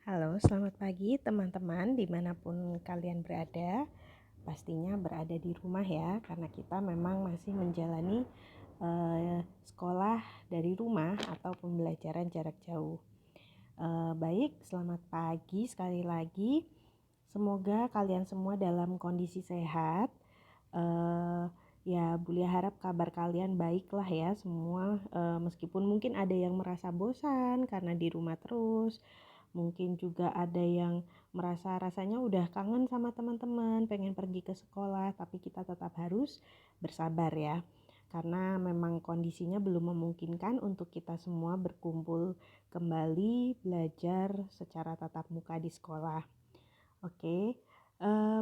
Halo, selamat pagi teman-teman dimanapun kalian berada. Pastinya berada di rumah ya, karena kita memang masih menjalani sekolah dari rumah atau pembelajaran jarak jauh. Baik, selamat pagi sekali lagi. Semoga kalian semua dalam kondisi sehat. Eh, Ya, Bulia harap kabar kalian baiklah ya semua. Meskipun mungkin ada yang merasa bosan karena di rumah terus. Mungkin juga ada yang merasa rasanya udah kangen sama teman-teman, pengen pergi ke sekolah, tapi kita tetap harus bersabar ya. Karena memang kondisinya belum memungkinkan untuk kita semua berkumpul kembali belajar secara tatap muka di sekolah. Oke,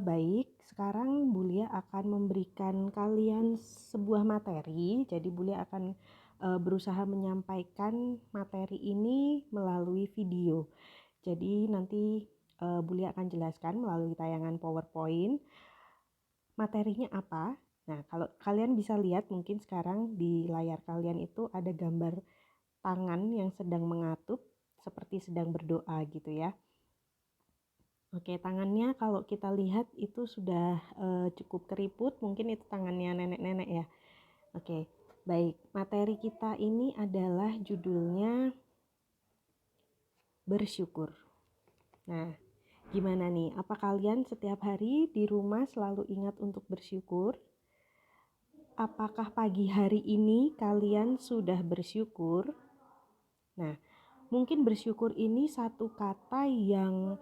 baik. Sekarang Bulia akan memberikan kalian sebuah materi. Jadi Bulia akan berusaha menyampaikan materi ini melalui video. Jadi nanti Bulia akan jelaskan melalui tayangan PowerPoint materinya apa. Nah, kalau kalian bisa lihat mungkin sekarang di layar kalian itu ada gambar tangan yang sedang mengatup seperti sedang berdoa gitu ya. Oke, tangannya kalau kita lihat itu sudah cukup keriput, mungkin itu tangannya nenek-nenek ya. Oke, baik. Materi kita ini adalah judulnya bersyukur. Nah, gimana nih? Apa kalian setiap hari di rumah selalu ingat untuk bersyukur? Apakah pagi hari ini kalian sudah bersyukur? Nah, mungkin bersyukur ini satu kata yang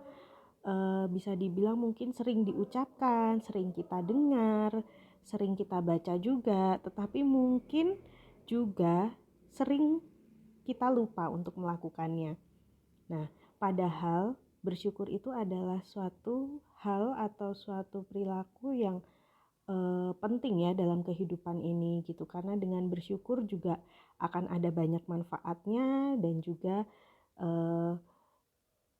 bisa dibilang mungkin sering diucapkan, sering kita dengar, sering kita baca juga, tetapi mungkin juga sering kita lupa untuk melakukannya. Nah, padahal bersyukur itu adalah suatu hal atau suatu perilaku yang penting ya dalam kehidupan ini gitu, karena dengan bersyukur juga akan ada banyak manfaatnya dan juga eh,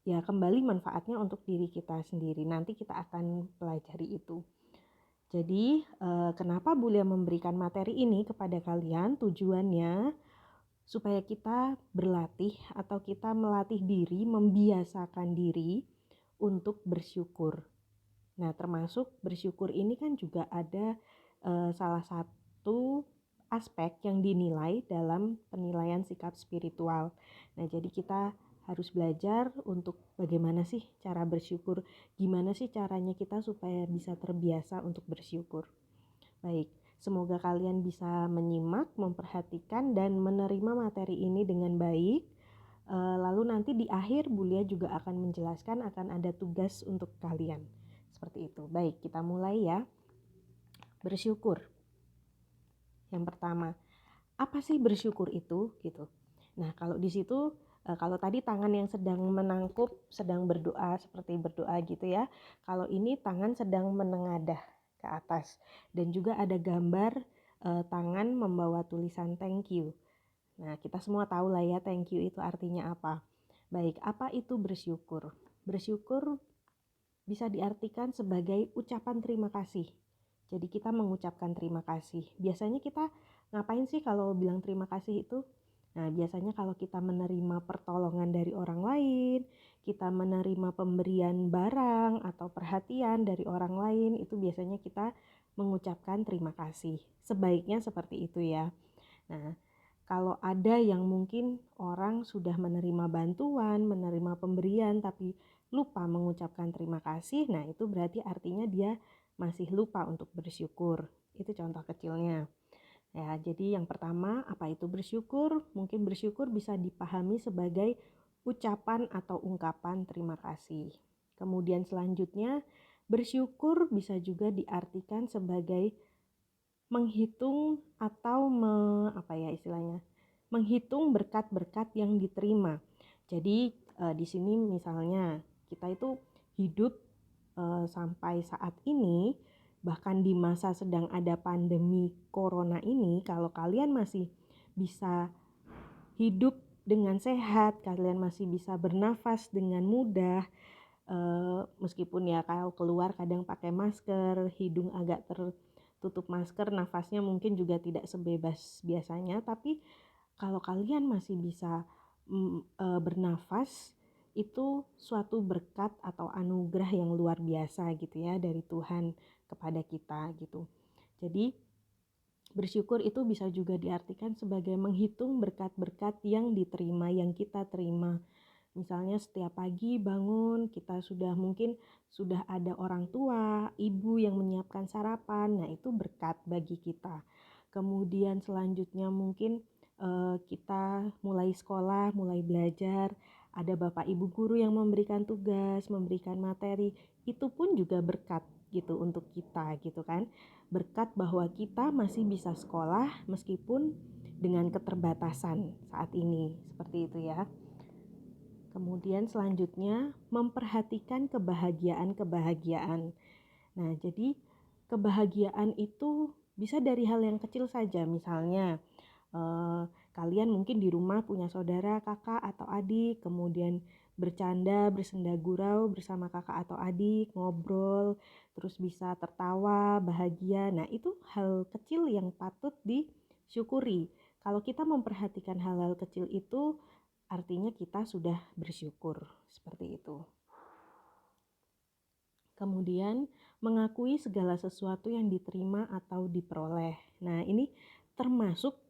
ya kembali manfaatnya untuk diri kita sendiri. Nanti kita akan pelajari itu. Jadi kenapa Bulia memberikan materi ini kepada kalian? Tujuannya supaya kita berlatih atau kita melatih diri, membiasakan diri untuk bersyukur. Nah, termasuk bersyukur ini kan juga ada salah satu aspek yang dinilai dalam penilaian sikap spiritual. Nah, jadi kita harus belajar untuk bagaimana sih cara bersyukur, gimana sih caranya kita supaya bisa terbiasa untuk bersyukur. Baik, semoga kalian bisa menyimak, memperhatikan, dan menerima materi ini dengan baik. Lalu nanti di akhir Bulia juga akan menjelaskan akan ada tugas untuk kalian. Seperti itu. Baik, kita mulai ya. Bersyukur. Yang pertama, apa sih bersyukur itu gitu. Nah, kalau di situ kalau tadi tangan yang sedang menangkup, sedang berdoa seperti berdoa gitu ya. Kalau ini tangan sedang menengadah ke atas dan juga ada gambar tangan membawa tulisan thank you. Nah, kita semua tahu lah ya thank you itu artinya apa. Baik, apa itu bersyukur? Bersyukur bisa diartikan sebagai ucapan terima kasih. Jadi kita mengucapkan terima kasih. Biasanya kita ngapain sih kalau bilang terima kasih itu? Nah, biasanya kalau kita menerima pertolongan dari orang lain, kita menerima pemberian barang atau perhatian dari orang lain, itu biasanya kita mengucapkan terima kasih. Sebaiknya seperti itu ya. Nah, kalau ada yang mungkin orang sudah menerima bantuan, menerima pemberian tapi lupa mengucapkan terima kasih, nah itu berarti artinya dia masih lupa untuk bersyukur. Itu contoh kecilnya. Ya, jadi yang pertama, apa itu bersyukur? Mungkin bersyukur bisa dipahami sebagai ucapan atau ungkapan terima kasih. Kemudian selanjutnya, bersyukur bisa juga diartikan sebagai menghitung atau apa ya istilahnya, menghitung berkat-berkat yang diterima. Jadi di sini misalnya kita itu hidup sampai saat ini, bahkan di masa sedang ada pandemi corona ini, kalau kalian masih bisa hidup dengan sehat, kalian masih bisa bernafas dengan mudah, meskipun ya kalau keluar kadang pakai masker, hidung agak tertutup masker, nafasnya mungkin juga tidak sebebas biasanya, tapi kalau kalian masih bisa bernafas, itu suatu berkat atau anugerah yang luar biasa gitu ya dari Tuhan kepada kita gitu. Jadi bersyukur itu bisa juga diartikan sebagai menghitung berkat-berkat yang diterima, yang kita terima. Misalnya setiap pagi bangun kita mungkin sudah ada orang tua, ibu yang menyiapkan sarapan, nah itu berkat bagi kita. Kemudian selanjutnya mungkin kita mulai sekolah, mulai belajar, ada bapak ibu guru yang memberikan tugas, memberikan materi, itu pun juga berkat gitu untuk kita gitu kan. Berkat bahwa kita masih bisa sekolah meskipun dengan keterbatasan saat ini, seperti itu ya. Kemudian selanjutnya memperhatikan kebahagiaan. Nah, jadi kebahagiaan itu bisa dari hal yang kecil saja. Misalnya kalian mungkin di rumah punya saudara, kakak atau adik, kemudian bercanda, bersenda gurau bersama kakak atau adik, ngobrol, terus bisa tertawa, bahagia. Nah, itu hal kecil yang patut disyukuri. Kalau kita memperhatikan hal-hal kecil itu, artinya kita sudah bersyukur, seperti itu. Kemudian mengakui segala sesuatu yang diterima atau diperoleh. Nah, ini termasuk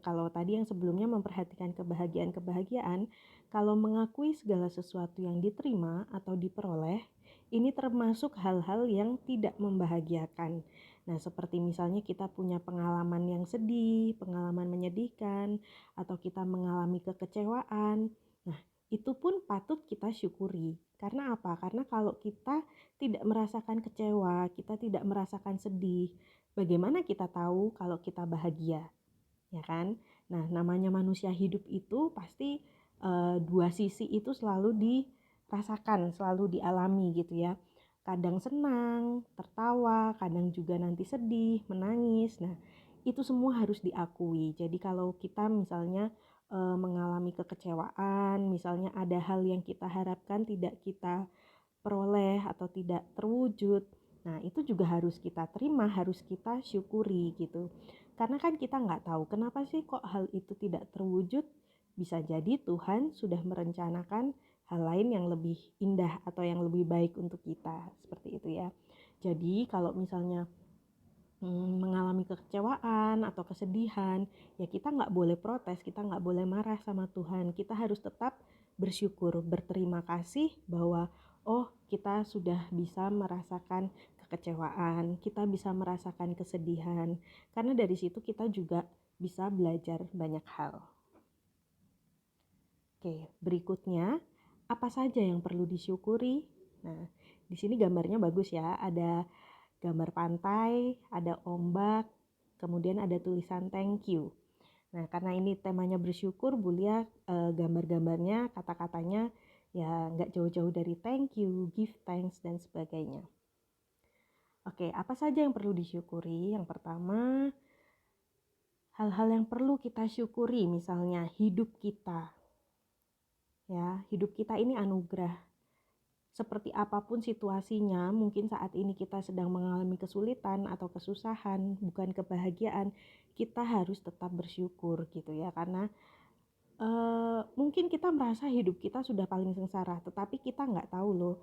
kalau tadi yang sebelumnya memperhatikan kebahagiaan, kalau mengakui segala sesuatu yang diterima atau diperoleh, ini termasuk hal-hal yang tidak membahagiakan. Nah, seperti misalnya kita punya pengalaman yang sedih, pengalaman menyedihkan, atau kita mengalami kekecewaan. Nah, itu pun patut kita syukuri. Karena apa? Karena kalau kita tidak merasakan kecewa, kita tidak merasakan sedih, bagaimana kita tahu kalau kita bahagia? Ya kan? Nah, namanya manusia hidup itu pasti dua sisi itu selalu dirasakan, selalu dialami gitu ya. Kadang senang, tertawa, kadang juga nanti sedih, menangis. Nah, itu semua harus diakui. Jadi kalau kita misalnya mengalami kekecewaan, misalnya ada hal yang kita harapkan tidak kita peroleh atau tidak terwujud, nah itu juga harus kita terima, harus kita syukuri gitu. Karena kan kita nggak tahu kenapa sih kok hal itu tidak terwujud. Bisa jadi Tuhan sudah merencanakan hal lain yang lebih indah atau yang lebih baik untuk kita, seperti itu ya. Jadi kalau misalnya mengalami kekecewaan atau kesedihan, ya kita nggak boleh protes, kita nggak boleh marah sama Tuhan. Kita harus tetap bersyukur, berterima kasih bahwa kita sudah bisa merasakan kekecewaan, kita bisa merasakan kesedihan, karena dari situ kita juga bisa belajar banyak hal. Oke, berikutnya apa saja yang perlu disyukuri? Nah, di sini gambarnya bagus ya, ada gambar pantai, ada ombak, kemudian ada tulisan thank you. Nah, karena ini temanya bersyukur, Bulia gambar-gambarnya, kata-katanya ya nggak jauh-jauh dari thank you, give thanks, dan sebagainya. Oke, apa saja yang perlu disyukuri? Yang pertama, hal-hal yang perlu kita syukuri, misalnya hidup kita. Ya, hidup kita ini anugerah. Seperti apapun situasinya, mungkin saat ini kita sedang mengalami kesulitan atau kesusahan, bukan kebahagiaan, kita harus tetap bersyukur gitu ya, karena mungkin kita merasa hidup kita sudah paling sengsara, tetapi kita nggak tahu loh,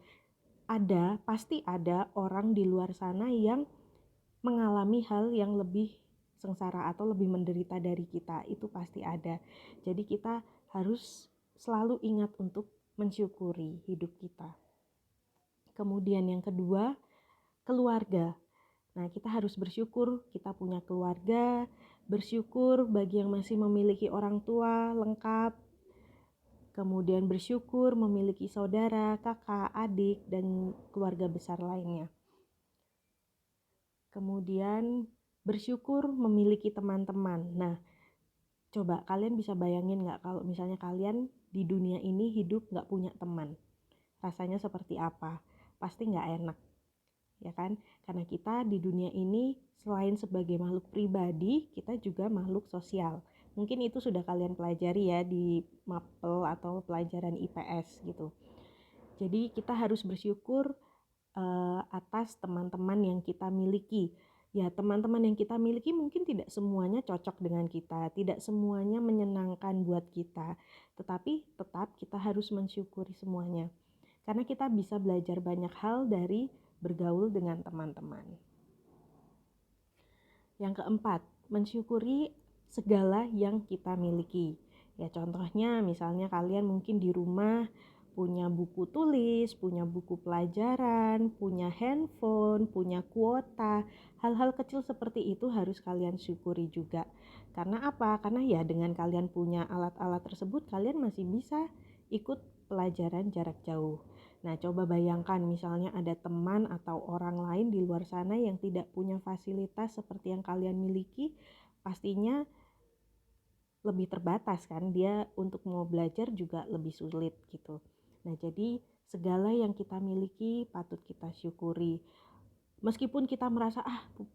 pasti ada orang di luar sana yang mengalami hal yang lebih sengsara atau lebih menderita dari kita, itu pasti ada. Jadi kita harus selalu ingat untuk mensyukuri hidup kita. Kemudian yang kedua, keluarga. Nah, kita harus bersyukur kita punya keluarga, bersyukur bagi yang masih memiliki orang tua lengkap, kemudian bersyukur memiliki saudara, kakak, adik, dan keluarga besar lainnya. Kemudian bersyukur memiliki teman-teman. Nah, coba kalian bisa bayangin gak kalau misalnya kalian di dunia ini hidup gak punya teman? Rasanya seperti apa? Pasti gak enak, ya kan? Karena kita di dunia ini selain sebagai makhluk pribadi, kita juga makhluk sosial. Mungkin itu sudah kalian pelajari ya di MAPEL atau pelajaran IPS gitu. Jadi kita harus bersyukur atas teman-teman yang kita miliki. Ya, teman-teman yang kita miliki mungkin tidak semuanya cocok dengan kita, tidak semuanya menyenangkan buat kita, tetapi tetap kita harus mensyukuri semuanya. Karena kita bisa belajar banyak hal dari bergaul dengan teman-teman. Yang keempat, mensyukuri segala yang kita miliki. Ya, contohnya misalnya kalian mungkin di rumah punya buku tulis, punya buku pelajaran, punya handphone, punya kuota. Hal-hal kecil seperti itu harus kalian syukuri juga. Karena apa? Karena ya dengan kalian punya alat-alat tersebut, kalian masih bisa ikut pelajaran jarak jauh. Nah, coba bayangkan misalnya ada teman atau orang lain di luar sana yang tidak punya fasilitas seperti yang kalian miliki, pastinya lebih terbatas kan, dia untuk mau belajar juga lebih sulit gitu. Nah, jadi segala yang kita miliki patut kita syukuri. Meskipun kita merasa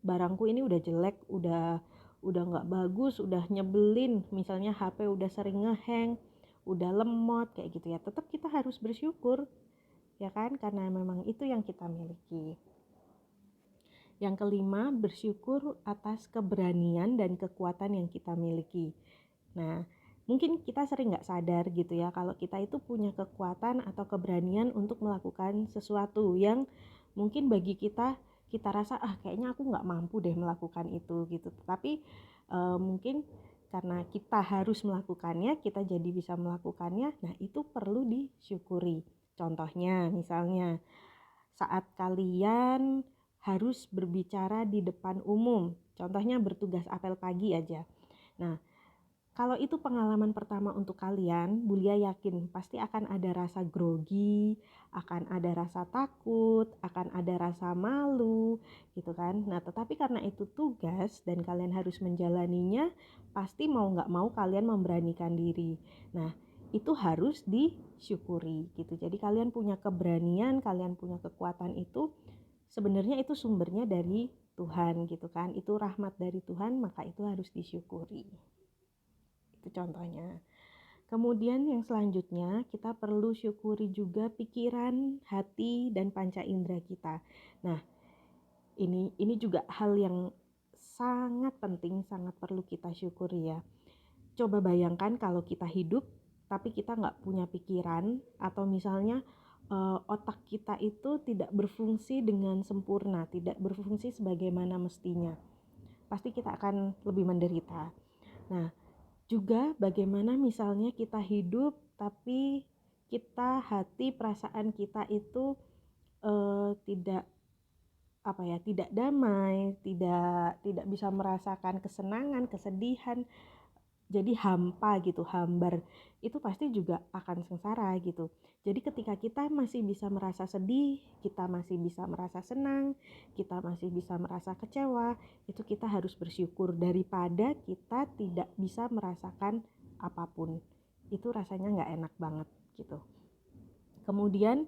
barangku ini udah jelek, udah nggak bagus, udah nyebelin, misalnya HP udah sering ngehang, udah lemot kayak gitu ya, tetap kita harus bersyukur ya kan, karena memang itu yang kita miliki. Yang kelima, bersyukur atas keberanian dan kekuatan yang kita miliki. Nah, mungkin kita sering nggak sadar gitu ya, kalau kita itu punya kekuatan atau keberanian untuk melakukan sesuatu yang mungkin bagi kita rasa kayaknya aku nggak mampu deh melakukan itu gitu. Tapi mungkin karena kita harus melakukannya, kita jadi bisa melakukannya. Nah, itu perlu disyukuri. Contohnya, misalnya saat kalian harus berbicara di depan umum, contohnya bertugas apel pagi aja. Nah, kalau itu pengalaman pertama untuk kalian, Bulia yakin pasti akan ada rasa grogi, akan ada rasa takut, akan ada rasa malu, gitu kan. Nah, tetapi karena itu tugas dan kalian harus menjalaninya, pasti mau nggak mau kalian memberanikan diri. Nah, itu harus disyukuri, gitu. Jadi kalian punya keberanian, kalian punya kekuatan itu, sebenarnya itu sumbernya dari Tuhan, gitu kan. Itu rahmat dari Tuhan, maka itu harus disyukuri. Itu contohnya. Kemudian yang selanjutnya kita perlu syukuri juga pikiran, hati, dan panca indera kita. Nah, ini juga hal yang sangat penting, sangat perlu kita syukuri ya. Coba bayangkan kalau kita hidup tapi kita nggak punya pikiran, atau misalnya otak kita itu tidak berfungsi dengan sempurna, tidak berfungsi sebagaimana mestinya. Pasti kita akan lebih menderita. Nah, juga bagaimana misalnya kita hidup tapi hati perasaan kita itu tidak tidak damai, tidak bisa merasakan kesenangan, kesedihan, jadi hampa gitu, hambar. Itu pasti juga akan sengsara gitu. Jadi ketika kita masih bisa merasa sedih, kita masih bisa merasa senang, kita masih bisa merasa kecewa, itu kita harus bersyukur daripada kita tidak bisa merasakan apapun. Itu rasanya nggak enak banget gitu. Kemudian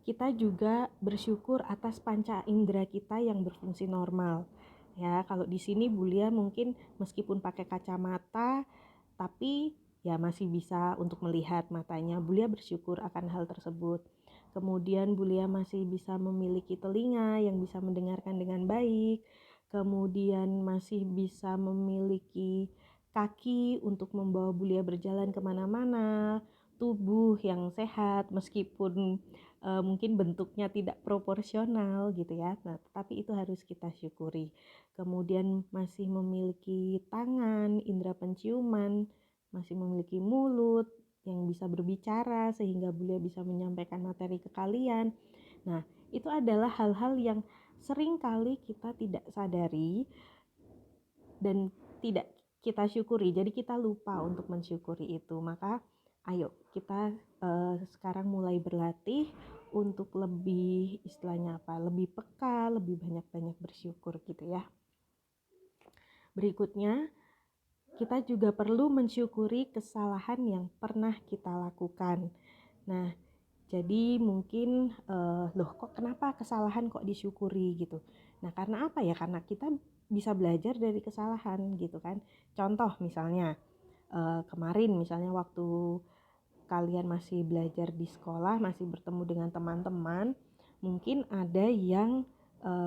kita juga bersyukur atas panca indera kita yang berfungsi normal. Ya, kalau di sini Bulia mungkin meskipun pakai kacamata, tapi ya masih bisa untuk melihat matanya. Bulia bersyukur akan hal tersebut. Kemudian Bulia masih bisa memiliki telinga yang bisa mendengarkan dengan baik. Kemudian masih bisa memiliki kaki untuk membawa Bulia berjalan kemana-mana. Tubuh yang sehat meskipun mungkin bentuknya tidak proporsional gitu ya. Nah, tetapi itu harus kita syukuri. Kemudian masih memiliki tangan, indera penciuman, masih memiliki mulut yang bisa berbicara sehingga Bulia bisa menyampaikan materi ke kalian. Nah, itu adalah hal-hal yang sering kali kita tidak sadari dan tidak kita syukuri. Jadi kita lupa untuk mensyukuri itu. Maka ayo kita sekarang mulai berlatih untuk lebih lebih peka, lebih banyak-banyak bersyukur gitu ya. Berikutnya, kita juga perlu mensyukuri kesalahan yang pernah kita lakukan. Nah, jadi mungkin kok kenapa kesalahan kok disyukuri gitu. Nah, karena apa ya? Karena kita bisa belajar dari kesalahan gitu kan. Contoh misalnya kemarin misalnya waktu kalian masih belajar di sekolah, masih bertemu dengan teman-teman, mungkin ada yang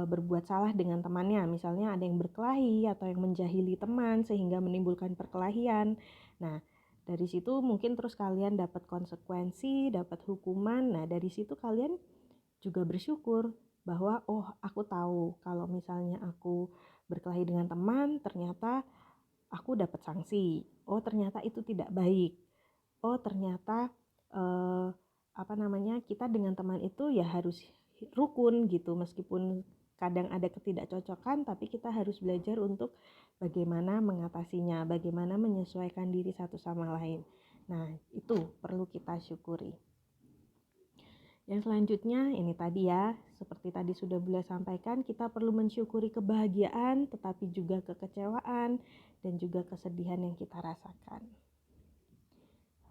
berbuat salah dengan temannya. Misalnya ada yang berkelahi atau yang menjahili teman sehingga menimbulkan perkelahian. Nah, dari situ mungkin terus kalian dapat konsekuensi, dapat hukuman. Nah, dari situ kalian juga bersyukur bahwa oh, aku tahu kalau misalnya aku berkelahi dengan teman, ternyata aku dapat sanksi. Oh, ternyata itu tidak baik. Oh, ternyata eh, kita dengan teman itu ya harus rukun gitu, meskipun kadang ada ketidakcocokan, tapi kita harus belajar untuk bagaimana mengatasinya, bagaimana menyesuaikan diri satu sama lain. Nah, itu perlu kita syukuri. Yang selanjutnya ini tadi ya, seperti tadi sudah Bunda sampaikan, kita perlu mensyukuri kebahagiaan tetapi juga kekecewaan dan juga kesedihan yang kita rasakan.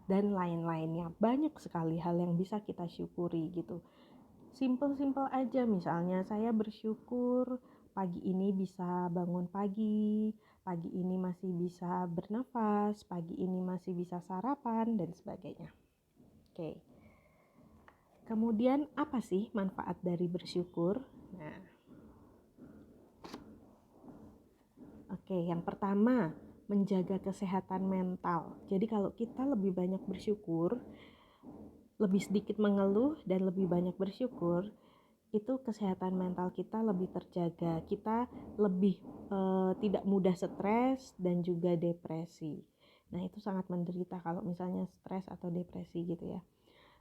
Dan lain-lainnya, banyak sekali hal yang bisa kita syukuri gitu. Simple-simple aja, misalnya saya bersyukur pagi ini bisa bangun pagi ini masih bisa bernafas, pagi ini masih bisa sarapan dan sebagainya. Oke. Kemudian apa sih manfaat dari bersyukur? Nah, yang pertama, menjaga kesehatan mental. Jadi kalau kita lebih banyak bersyukur, lebih sedikit mengeluh dan lebih banyak bersyukur, itu kesehatan mental kita lebih terjaga. Kita lebih tidak mudah stres dan juga depresi. Nah, itu sangat menderita kalau misalnya stres atau depresi gitu ya.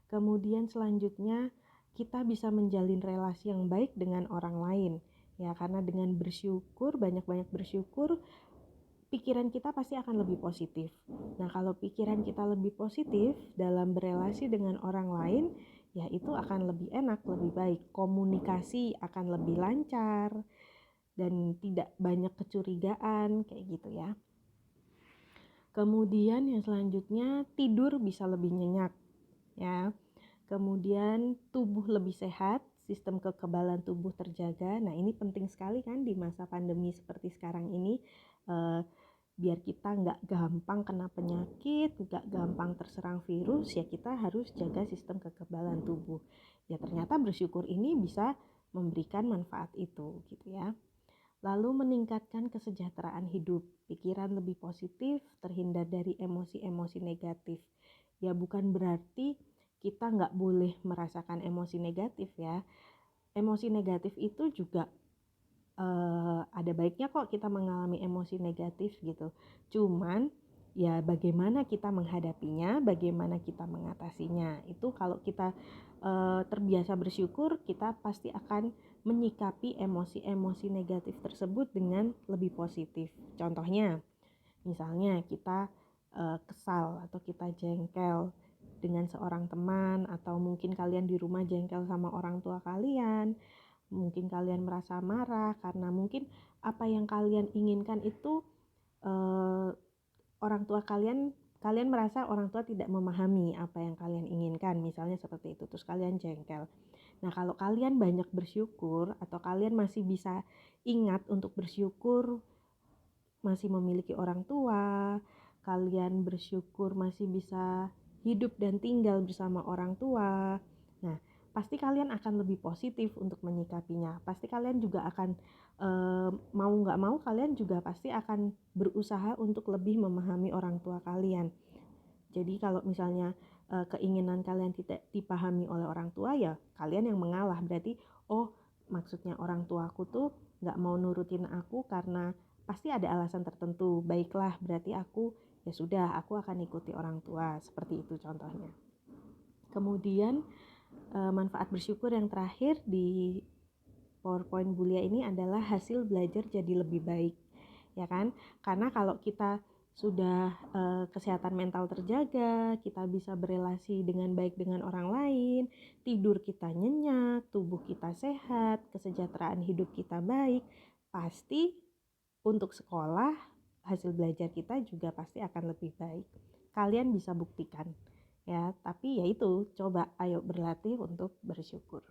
Kemudian selanjutnya kita bisa menjalin relasi yang baik dengan orang lain. Ya, karena dengan bersyukur, banyak-banyak bersyukur, pikiran kita pasti akan lebih positif. Nah, kalau pikiran kita lebih positif dalam berelasi dengan orang lain, ya itu akan lebih enak, lebih baik. Komunikasi akan lebih lancar dan tidak banyak kecurigaan, kayak gitu ya. Kemudian yang selanjutnya, tidur bisa lebih nyenyak, ya. Kemudian tubuh lebih sehat, sistem kekebalan tubuh terjaga. Nah, ini penting sekali kan di masa pandemi seperti sekarang ini, biar kita nggak gampang kena penyakit, nggak gampang terserang virus, ya kita harus jaga sistem kekebalan tubuh. Ya ternyata bersyukur ini bisa memberikan manfaat itu gitu ya. Lalu meningkatkan kesejahteraan hidup, pikiran lebih positif, terhindar dari emosi-emosi negatif. Ya bukan berarti kita nggak boleh merasakan emosi negatif ya. Emosi negatif itu juga ada baiknya kok kita mengalami emosi negatif gitu. Cuman ya bagaimana kita menghadapinya, bagaimana kita mengatasinya. Itu kalau kita terbiasa bersyukur, kita pasti akan menyikapi emosi-emosi negatif tersebut dengan lebih positif. Contohnya, misalnya kita kesal atau kita jengkel dengan seorang teman, atau mungkin kalian di rumah jengkel sama orang tua kalian, mungkin kalian merasa marah karena mungkin apa yang kalian inginkan itu orang tua kalian merasa orang tua tidak memahami apa yang kalian inginkan, misalnya seperti itu, terus kalian jengkel. Nah, kalau kalian banyak bersyukur atau kalian masih bisa ingat untuk bersyukur masih memiliki orang tua, kalian bersyukur masih bisa hidup dan tinggal bersama orang tua. Nah, pasti kalian akan lebih positif untuk menyikapinya. Pasti kalian juga akan mau nggak mau kalian juga pasti akan berusaha untuk lebih memahami orang tua kalian. Jadi kalau misalnya keinginan kalian tidak dipahami oleh orang tua, ya kalian yang mengalah. Berarti oh, maksudnya orang tuaku tuh nggak mau nurutin aku karena pasti ada alasan tertentu. Baiklah, berarti aku ya sudah, aku akan ikuti orang tua. Seperti itu contohnya. Kemudian manfaat bersyukur yang terakhir di PowerPoint Bulia ini adalah hasil belajar jadi lebih baik, ya kan? Karena kalau kita sudah kesehatan mental terjaga, kita bisa berelasi dengan baik dengan orang lain, tidur kita nyenyak, tubuh kita sehat, kesejahteraan hidup kita baik, pasti untuk sekolah hasil belajar kita juga pasti akan lebih baik. Kalian bisa buktikan ya, tapi ya itu, coba ayo berlatih untuk bersyukur.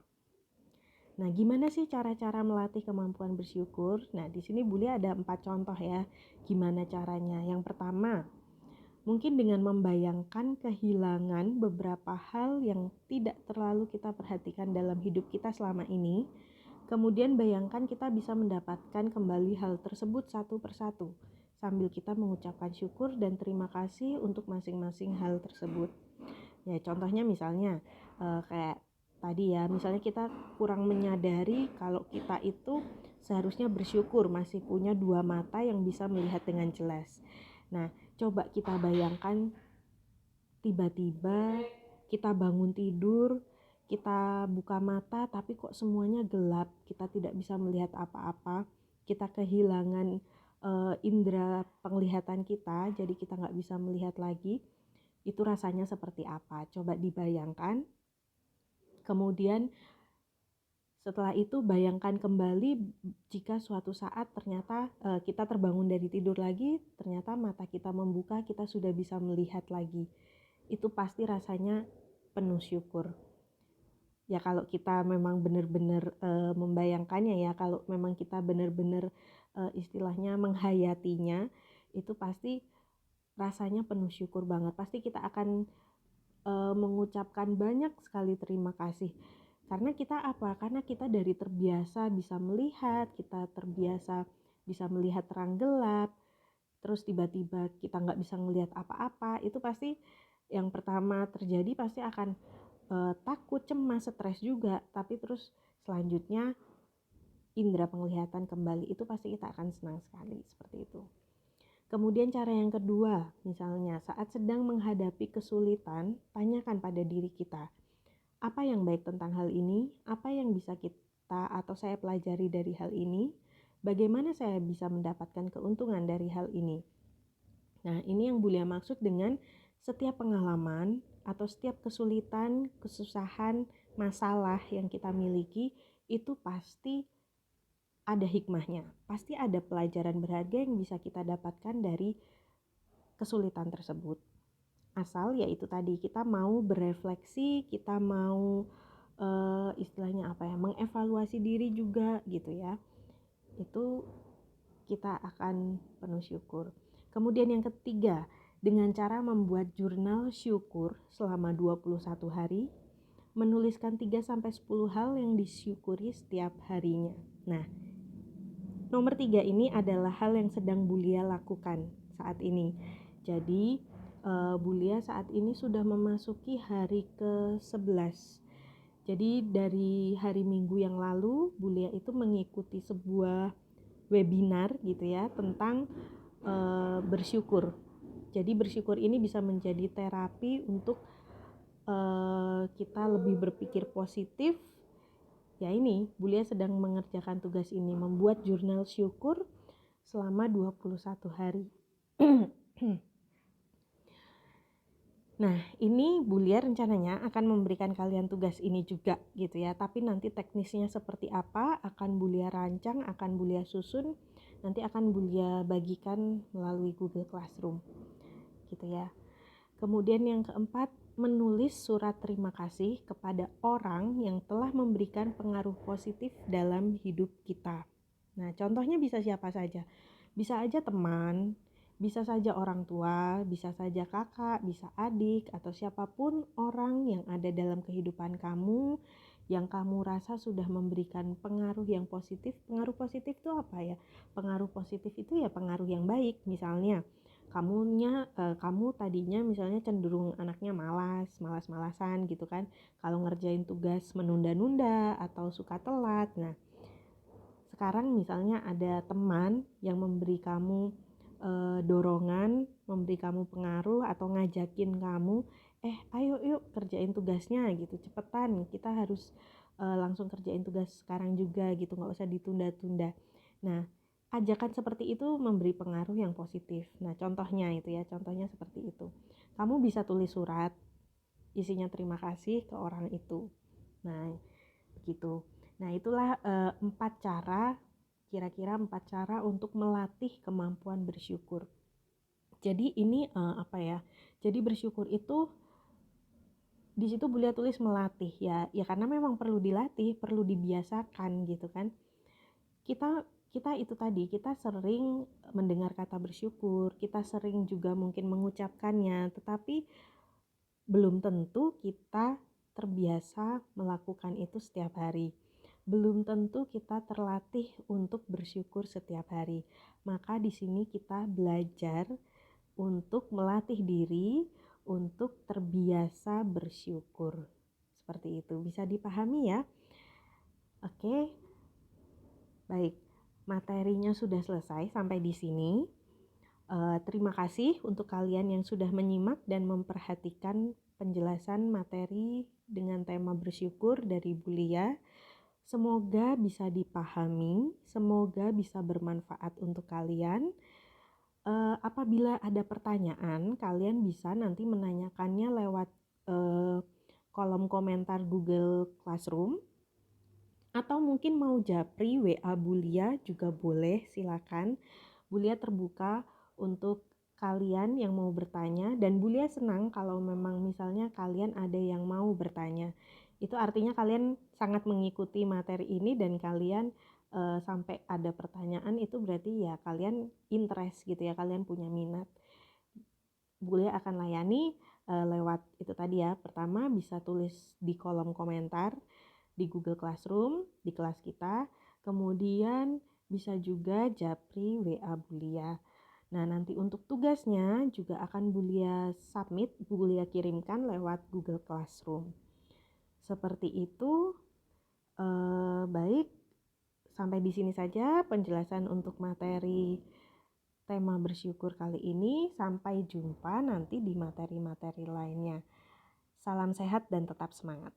Nah, gimana sih cara-cara melatih kemampuan bersyukur? Nah, di sini Bulia ada 4 contoh ya. Gimana caranya? Yang pertama, mungkin dengan membayangkan kehilangan beberapa hal yang tidak terlalu kita perhatikan dalam hidup kita selama ini. Kemudian bayangkan kita bisa mendapatkan kembali hal tersebut satu persatu, sambil kita mengucapkan syukur dan terima kasih untuk masing-masing hal tersebut. Ya contohnya misalnya kayak tadi ya, misalnya kita kurang menyadari kalau kita itu seharusnya bersyukur masih punya dua mata yang bisa melihat dengan jelas. Nah, coba kita bayangkan tiba-tiba kita bangun tidur, kita buka mata tapi kok semuanya gelap, kita tidak bisa melihat apa-apa, kita kehilangan indera penglihatan kita, jadi kita nggak bisa melihat lagi. Itu rasanya seperti apa? Coba dibayangkan. Kemudian setelah itu bayangkan kembali jika suatu saat ternyata kita terbangun dari tidur lagi, ternyata mata kita membuka, kita sudah bisa melihat lagi. Itu pasti rasanya penuh syukur. Ya kalau kita memang benar-benar membayangkannya ya, kalau memang kita benar-benar istilahnya menghayatinya, itu pasti rasanya penuh syukur banget. Pasti kita akan mengucapkan banyak sekali terima kasih. Karena kita apa? Karena kita dari terbiasa bisa melihat, kita terbiasa bisa melihat terang gelap, terus tiba-tiba kita nggak bisa melihat apa-apa. Itu pasti yang pertama terjadi pasti akan takut, cemas, stres juga. Tapi terus selanjutnya indera penglihatan kembali, itu pasti kita akan senang sekali seperti itu. Kemudian cara yang kedua, misalnya saat sedang menghadapi kesulitan, tanyakan pada diri kita, apa yang baik tentang hal ini? Apa yang bisa kita atau saya pelajari dari hal ini? Bagaimana saya bisa mendapatkan keuntungan dari hal ini? Nah, ini yang Bulia maksud dengan setiap pengalaman atau setiap kesulitan, kesusahan, masalah yang kita miliki, itu pasti ada hikmahnya. Pasti ada pelajaran berharga yang bisa kita dapatkan dari kesulitan tersebut. Asal yaitu tadi kita mau berefleksi, kita mau istilahnya apa ya, mengevaluasi diri juga gitu ya. Itu kita akan penuh syukur. Kemudian yang ketiga, dengan cara membuat jurnal syukur selama 21 hari, menuliskan 3-10 hal yang disyukuri setiap harinya. Nah, nomor 3 ini adalah hal yang sedang Bulia lakukan saat ini. Jadi Bulia saat ini sudah memasuki hari ke-11. Jadi dari hari Minggu yang lalu Bulia itu mengikuti sebuah webinar gitu ya tentang bersyukur. Jadi bersyukur ini bisa menjadi terapi untuk kita lebih berpikir positif. Ya ini, Bulia sedang mengerjakan tugas ini, membuat jurnal syukur selama 21 hari. Nah, ini Bulia rencananya akan memberikan kalian tugas ini juga gitu ya. Tapi nanti teknisnya seperti apa akan Bulia rancang, akan Bulia susun, nanti akan Bulia bagikan melalui Google Classroom gitu ya. Kemudian yang keempat, menulis surat terima kasih kepada orang yang telah memberikan pengaruh positif dalam hidup kita. Nah, contohnya bisa siapa saja. Bisa aja teman, bisa saja orang tua, bisa saja kakak, bisa adik, atau siapapun orang yang ada dalam kehidupan kamu yang kamu rasa sudah memberikan pengaruh yang positif. Pengaruh positif itu apa ya? Pengaruh positif itu ya pengaruh yang baik. Misalnya kamu tadinya misalnya cenderung anaknya malas-malasan gitu kan, kalau ngerjain tugas menunda-nunda atau suka telat. Nah, sekarang misalnya ada teman yang memberi kamu dorongan, memberi kamu pengaruh atau ngajakin kamu, ayo yuk kerjain tugasnya gitu, cepetan, kita harus langsung kerjain tugas sekarang juga gitu, nggak usah ditunda-tunda. Nah, ajakan seperti itu memberi pengaruh yang positif. Nah, contohnya itu ya, contohnya seperti itu. Kamu bisa tulis surat, isinya terima kasih ke orang itu. Nah, begitu. Nah, itulah kira-kira 4 cara untuk melatih kemampuan bersyukur. Jadi ini Jadi bersyukur itu di situ Bulia tulis melatih ya karena memang perlu dilatih, perlu dibiasakan gitu kan. Kita itu tadi, kita sering mendengar kata bersyukur, kita sering juga mungkin mengucapkannya, tetapi belum tentu kita terbiasa melakukan itu setiap hari. belum tentu kita terlatih untuk bersyukur setiap hari. Maka di sini kita belajar untuk melatih diri untuk terbiasa bersyukur. Seperti itu, bisa dipahami ya? Oke. Baik, materinya sudah selesai sampai di sini. Terima kasih untuk kalian yang sudah menyimak dan memperhatikan penjelasan materi dengan tema bersyukur dari Bu Lia. Semoga bisa dipahami, semoga bisa bermanfaat untuk kalian. Apabila ada pertanyaan, kalian bisa nanti menanyakannya lewat kolom komentar Google Classroom. Atau mungkin mau japri WA Bulia juga boleh, silakan. Bulia terbuka untuk kalian yang mau bertanya, dan Bulia senang kalau memang misalnya kalian ada yang mau bertanya. Itu artinya kalian sangat mengikuti materi ini dan kalian sampai ada pertanyaan, itu berarti ya kalian interest gitu ya, kalian punya minat. Bulia akan layani lewat itu tadi ya. Pertama bisa tulis di kolom komentar di Google Classroom, di kelas kita. Kemudian bisa juga japri WA Bulia. Nah, nanti untuk tugasnya juga akan Bulia submit, Bulia kirimkan lewat Google Classroom. Seperti itu. Baik, sampai di sini saja penjelasan untuk materi tema bersyukur kali ini. Sampai jumpa nanti di materi-materi lainnya. Salam sehat dan tetap semangat.